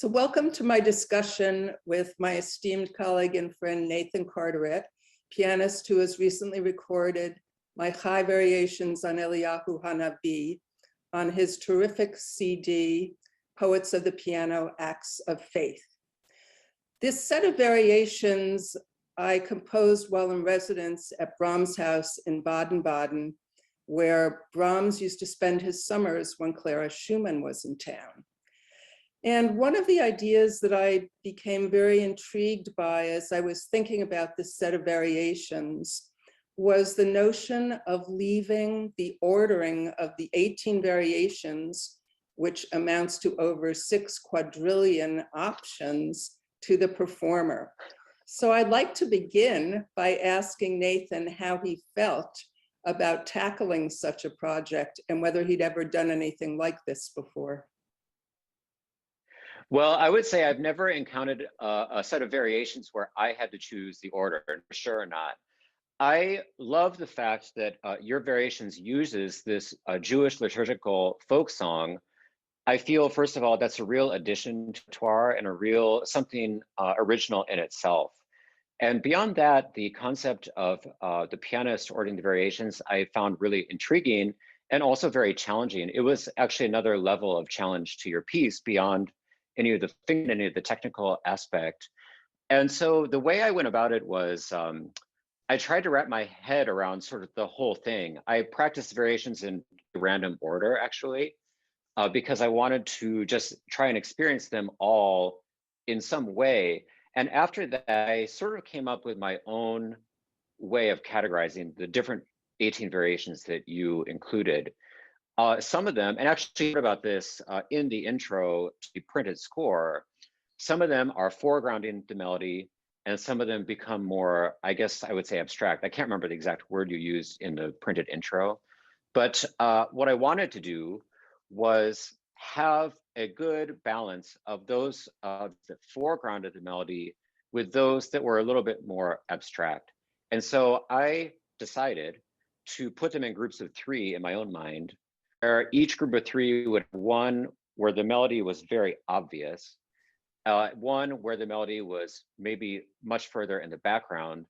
So welcome to my discussion with my esteemed colleague and friend, Nathan Carterette, pianist who has recently recorded my high variations on Eliahu HaNavi on his terrific CD, Poets of the Piano, Acts of Faith. This set of variations I composed while in residence at Brahms' house in Baden-Baden, where Brahms used to spend his summers when Clara Schumann was in town. And one of the ideas that I became very intrigued by as I was thinking about this set of variations was the notion of leaving the ordering of the 18 variations, which amounts to over 6 quadrillion options, to the performer. So I'd like to begin by asking Nathan how he felt about tackling such a project and whether he'd ever done anything like this before. Well, I would say I've never encountered a set of variations where I had to choose the order, for sure or not. I love the fact that your variations uses this Jewish liturgical folk song. I feel, first of all, that's a real addition to repertoire and a real something original in itself. And beyond that, the concept of the pianist ordering the variations, I found really intriguing and also very challenging. It was actually another level of challenge to your piece beyond any of the technical aspect. And so the way I went about it was I tried to wrap my head around sort of the whole thing. I practiced variations in random order, actually, because I wanted to just try and experience them all in some way. And after that, I sort of came up with my own way of categorizing the different 18 variations that you included. Some of them, and actually heard about this in the intro to the printed score, some of them are foregrounding the melody, and some of them become more, I guess I would say, abstract. I can't remember the exact word you used in the printed intro, but what I wanted to do was have a good balance of those that foregrounded the melody with those that were a little bit more abstract. And so I decided to put them in groups of 3 in my own mind, where each group of 3 would have one where the melody was very obvious, one where the melody was maybe much further in the background,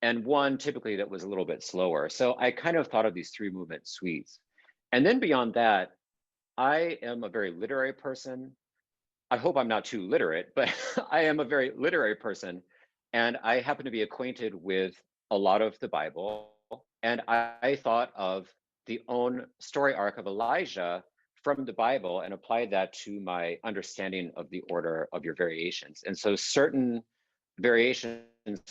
and one typically that was a little bit slower. So I kind of thought of these 3 movement suites. And then beyond that, I am a very literary person. I hope I'm not too literate, but I am a very literary person. And I happen to be acquainted with a lot of the Bible. And I thought of the own story arc of Elijah from the Bible and applied that to my understanding of the order of your variations. And so certain variations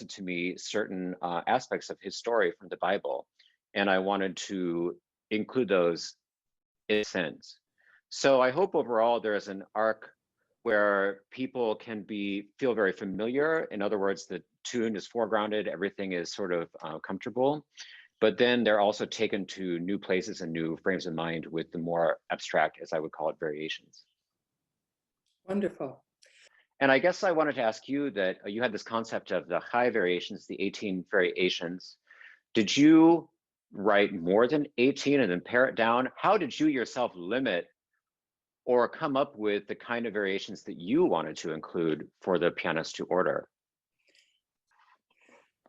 to me, certain aspects of his story from the Bible. And I wanted to include those in a sense. So I hope overall there is an arc where people can feel very familiar. In other words, the tune is foregrounded, everything is sort of comfortable, but then they're also taken to new places and new frames of mind with the more abstract, as I would call it, variations. Wonderful. And I guess I wanted to ask you that you had this concept of the high variations, the 18 variations. Did you write more than 18 and then pare it down? How did you yourself limit or come up with the kind of variations that you wanted to include for the pianist to order?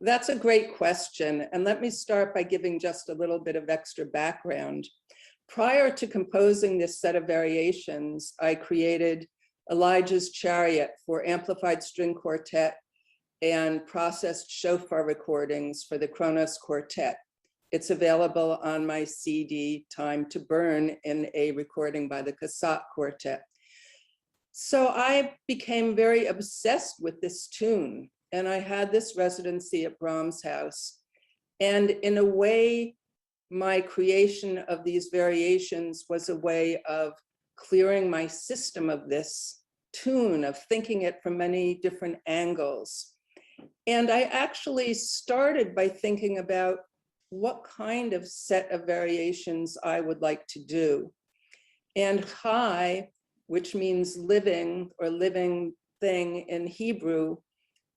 That's a great question. And let me start by giving just a little bit of extra background. Prior to composing this set of variations, I created Elijah's Chariot for amplified string quartet and processed shofar recordings for the Kronos Quartet. It's available on my CD, Time to Burn, in a recording by the Cassatt Quartet. So I became very obsessed with this tune, and I had this residency at Brahms' house. And in a way, my creation of these variations was a way of clearing my system of this tune, of thinking it from many different angles. And I actually started by thinking about what kind of set of variations I would like to do. And Chai, which means living or living thing in Hebrew,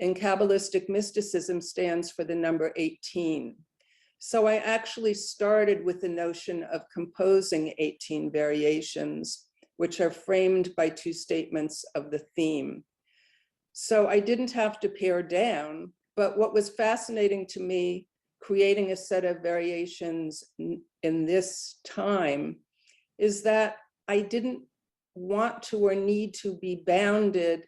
in Kabbalistic mysticism stands for the number 18. So I actually started with the notion of composing 18 variations which are framed by two statements of the theme. So I didn't have to pare down, but what was fascinating to me, creating a set of variations in this time, is that I didn't want to or need to be bounded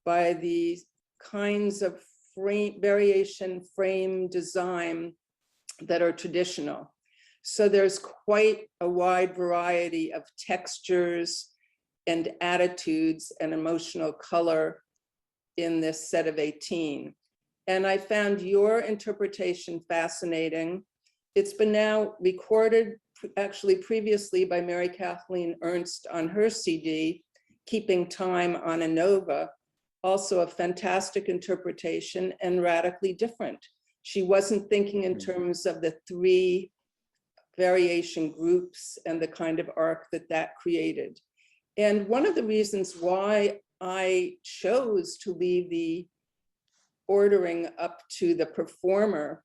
by the kinds of variation frame design that are traditional. So there's quite a wide variety of textures and attitudes and emotional color in this set of 18. And I found your interpretation fascinating. It's been now recorded actually previously by Mary Kathleen Ernst on her CD, Keeping Time on a Nova, also a fantastic interpretation and radically different. She wasn't thinking in terms of the three variation groups and the kind of arc that that created. And one of the reasons why I chose to leave the ordering up to the performer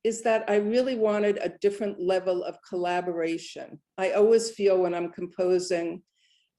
is that I really wanted a different level of collaboration. I always feel when I'm composing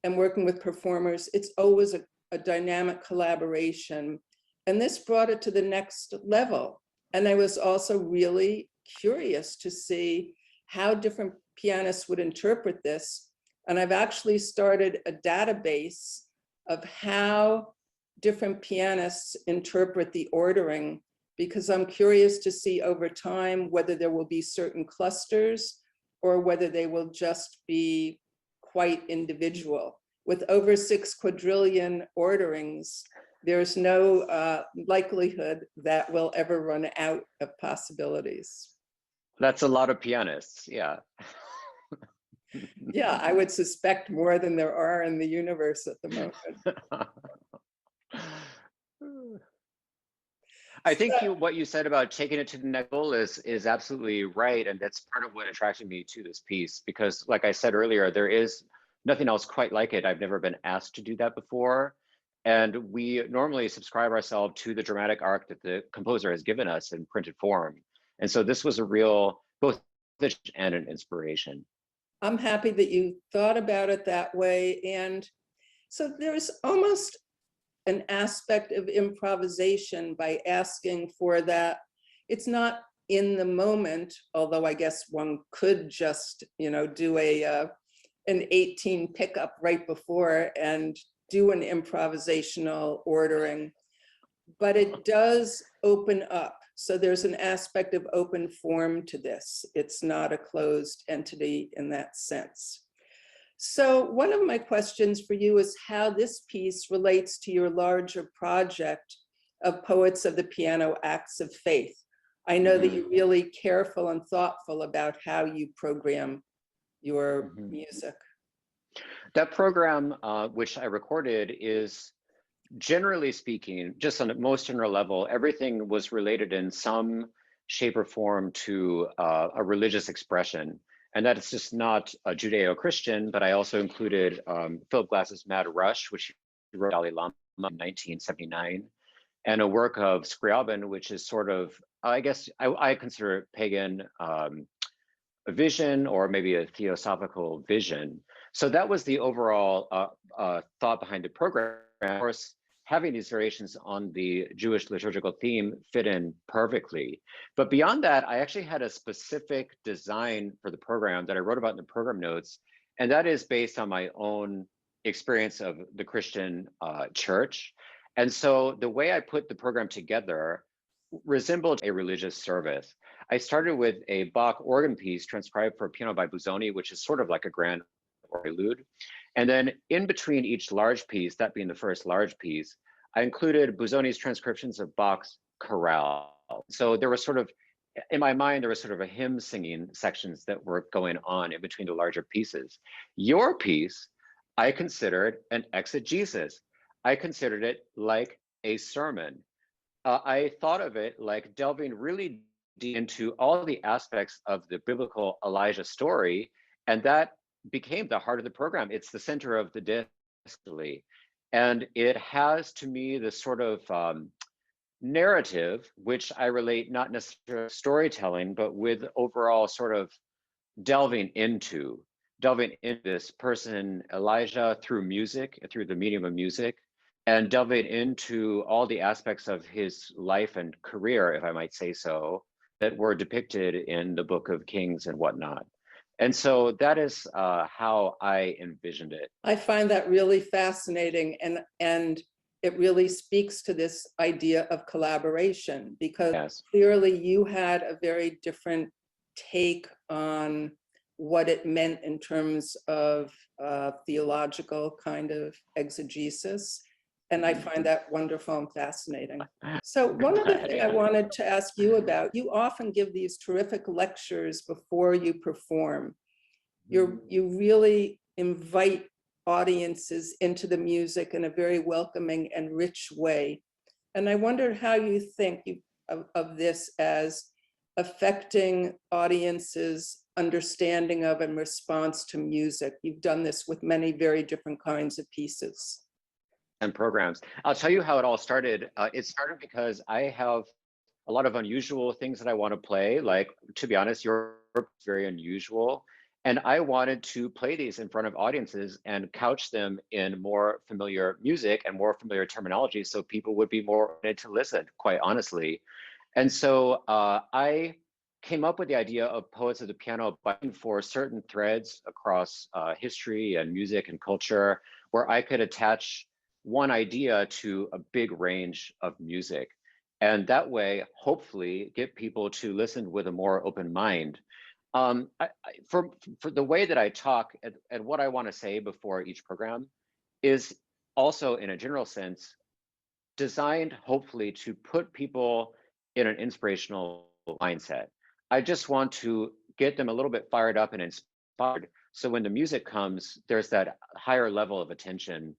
and working with performers, it's always a dynamic collaboration. And this brought it to the next level. And I was also really curious to see how different pianists would interpret this. And I've actually started a database of how different pianists interpret the ordering, because I'm curious to see over time whether there will be certain clusters or whether they will just be quite individual. With over 6 quadrillion orderings, there's no likelihood that we'll ever run out of possibilities. That's a lot of pianists, yeah. Yeah, I would suspect more than there are in the universe at the moment. I think what you said about taking it to the next level is absolutely right, and that's part of what attracted me to this piece, because like I said earlier, there is nothing else quite like it. I've never been asked to do that before, and we normally subscribe ourselves to the dramatic arc that the composer has given us in printed form, and so this was a real both and an inspiration. I'm happy that you thought about it that way, and so there's almost an aspect of improvisation by asking for that. It's not in the moment, although I guess one could just, do an 18 pickup right before and do an improvisational ordering, but it does open up. So there's an aspect of open form to this. It's not a closed entity in that sense. So one of my questions for you is how this piece relates to your larger project of Poets of the Piano Acts of Faith. I know that you're really careful and thoughtful about how you program your music. That program, which I recorded, is generally speaking, just on a most general level, everything was related in some shape or form to a religious expression. And that is just not a Judeo-Christian, but I also included Philip Glass's Mad Rush, which he wrote Dalai Lama in 1979, and a work of Scriabin, which is sort of, I guess, I consider it pagan a vision, or maybe a theosophical vision. So that was the overall thought behind the program. Of course, having these variations on the Jewish liturgical theme fit in perfectly. But beyond that, I actually had a specific design for the program that I wrote about in the program notes, and that is based on my own experience of the Christian church. And so the way I put the program together resembled a religious service. I started with a Bach organ piece transcribed for piano by Busoni, which is sort of like a grand prelude. And then in between each large piece, that being the first large piece, I included Busoni's transcriptions of Bach's chorale. So there was sort of, in my mind, there was sort of a hymn singing sections that were going on in between the larger pieces. Your piece, I considered an exegesis. I considered it like a sermon. I thought of it like delving really deep into all the aspects of the biblical Elijah story, and that became the heart of the program. It's the center of the disc, and it has, to me, this sort of narrative, which I relate not necessarily to storytelling, but with overall sort of delving into delving into this person, Elijah, through music, through the medium of music, and delving into all the aspects of his life and career, if I might say so, that were depicted in the Book of Kings and whatnot. And so that is how I envisioned it. I find that really fascinating, and it really speaks to this idea of collaboration, because Yes. clearly you had a very different take on what it meant in terms of theological kind of exegesis. And I find that wonderful and fascinating. So one other thing I wanted to ask you about, you often give these terrific lectures before you perform. You really invite audiences into the music in a very welcoming and rich way. And I wondered how you think of this as affecting audiences' understanding of and response to music. You've done this with many very different kinds of pieces and programs. I'll tell you how it all started. It started because I have a lot of unusual things that I want to play. Like, to be honest, you're very unusual. And I wanted to play these in front of audiences and couch them in more familiar music and more familiar terminology so people would be more ready to listen, quite honestly. And so I came up with the idea of Poets of the Piano biting for certain threads across history and music and culture, where I could attach one idea to a big range of music. And that way, hopefully, get people to listen with a more open mind. For the way that I talk and what I want to say before each program is also, in a general sense, designed hopefully to put people in an inspirational mindset. I just want to get them a little bit fired up and inspired. So when the music comes, there's that higher level of attention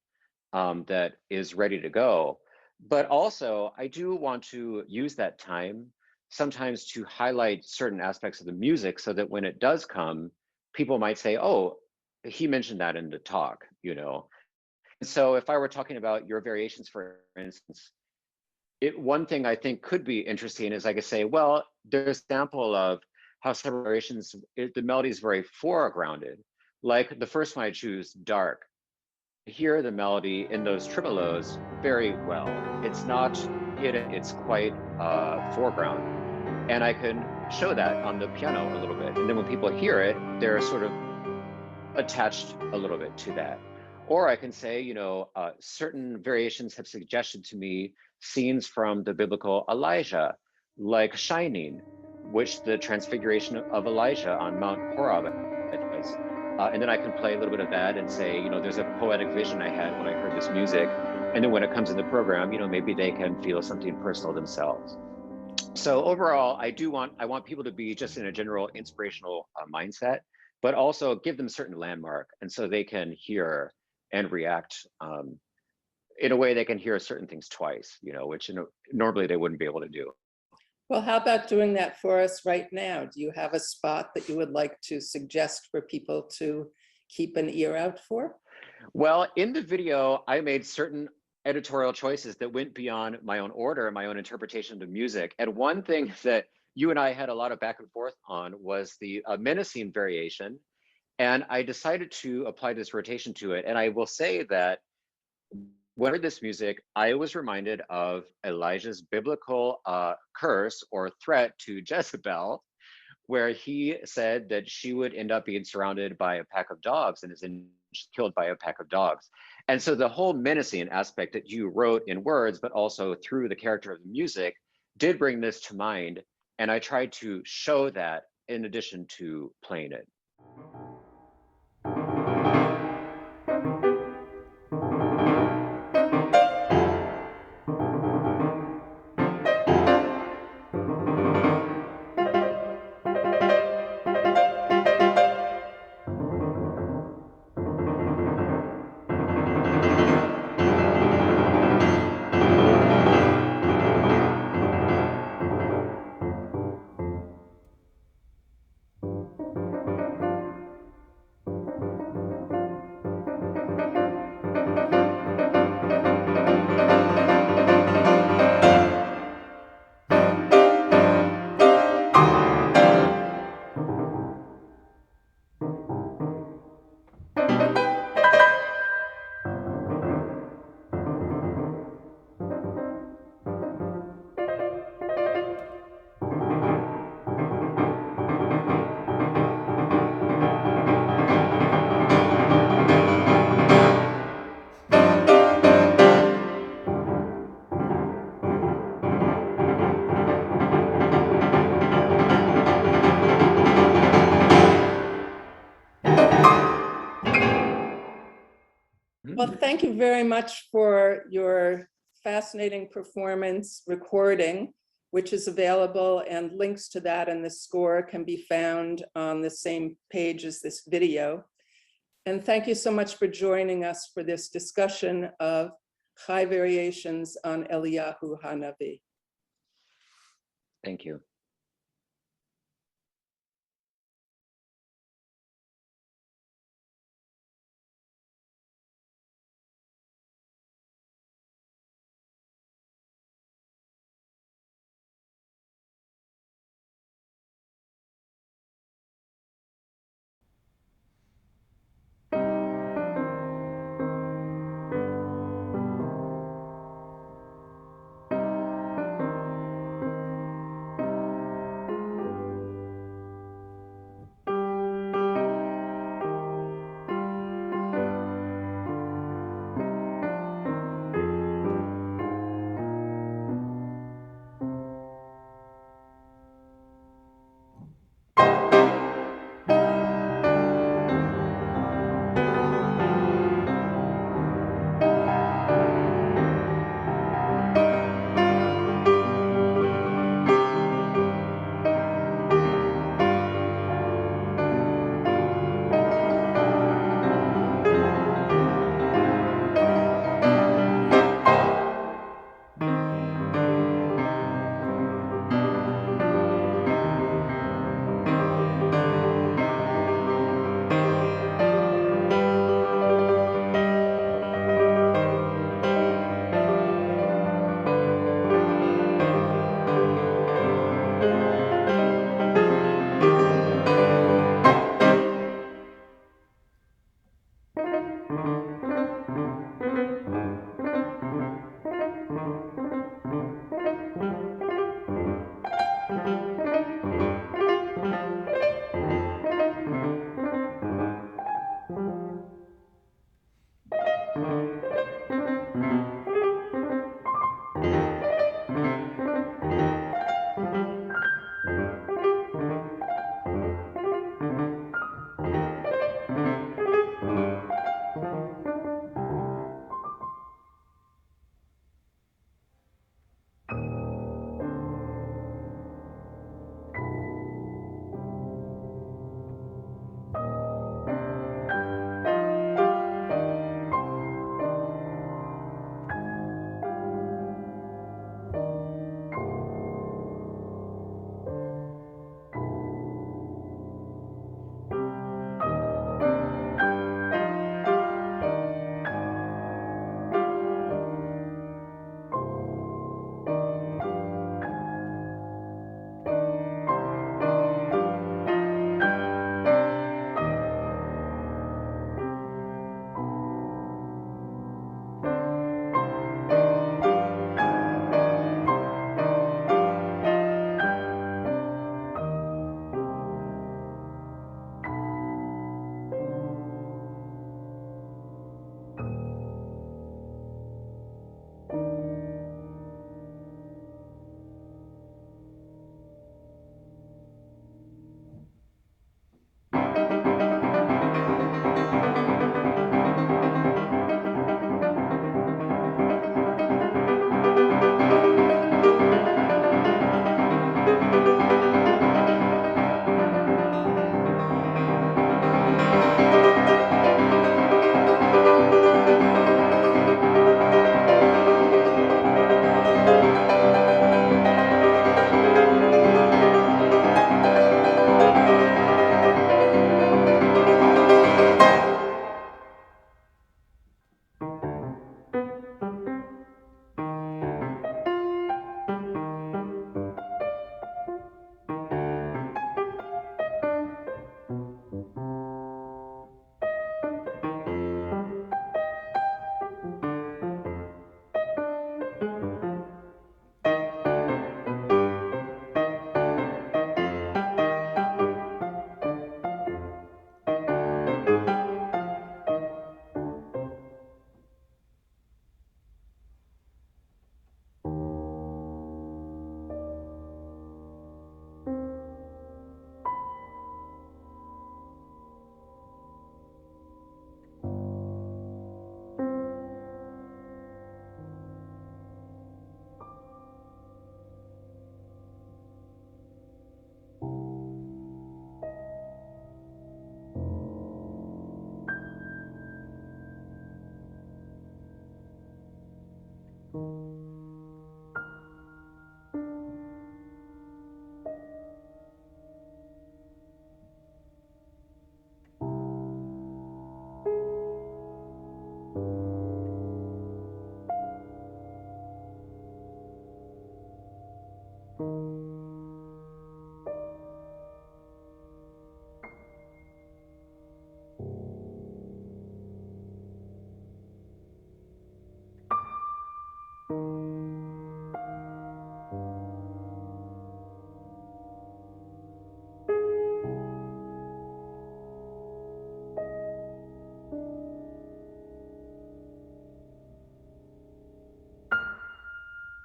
that is ready to go. But also, I do want to use that time sometimes to highlight certain aspects of the music so that when it does come, people might say, oh, he mentioned that in the talk, you know. And so if I were talking about your variations, for instance, one thing I think could be interesting is I could say, well, there's an example of how several variations, the melody is very foregrounded. Like the first one I choose, Dark. Hear the melody in those tremolos very well. It's not hidden, it's quite foreground. And I can show that on the piano a little bit. And then when people hear it, they're sort of attached a little bit to that. Or I can say, you know, certain variations have suggested to me scenes from the biblical Elijah, like Shining, which the transfiguration of Elijah on Mount Horeb is. And then I can play a little bit of that and say, you know, there's a poetic vision I had when I heard this music. And then when it comes in the program, you know, maybe they can feel something personal themselves. So overall, I want people to be just in a general inspirational mindset, but also give them certain landmark. And so they can hear and react in a way they can hear certain things twice, you know, which normally they wouldn't be able to do. Well, how about doing that for us right now? Do you have a spot that you would like to suggest for people to keep an ear out for? Well, in the video, I made certain editorial choices that went beyond my own order and my own interpretation of the music. And one thing that you and I had a lot of back and forth on was the Menacing variation. And I decided to apply this rotation to it. And I will say that when I heard this music, I was reminded of Elijah's biblical curse or threat to Jezebel, where he said that she would end up being surrounded by a pack of dogs and is killed by a pack of dogs. And so the whole menacing aspect that you wrote in words, but also through the character of the music, did bring this to mind. And I tried to show that in addition to playing it. Well, thank you very much for your fascinating performance recording, which is available, and links to that and the score can be found on the same page as this video. And thank you so much for joining us for this discussion of Chai variations on Eliahu HaNavi. Thank you.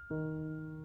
you.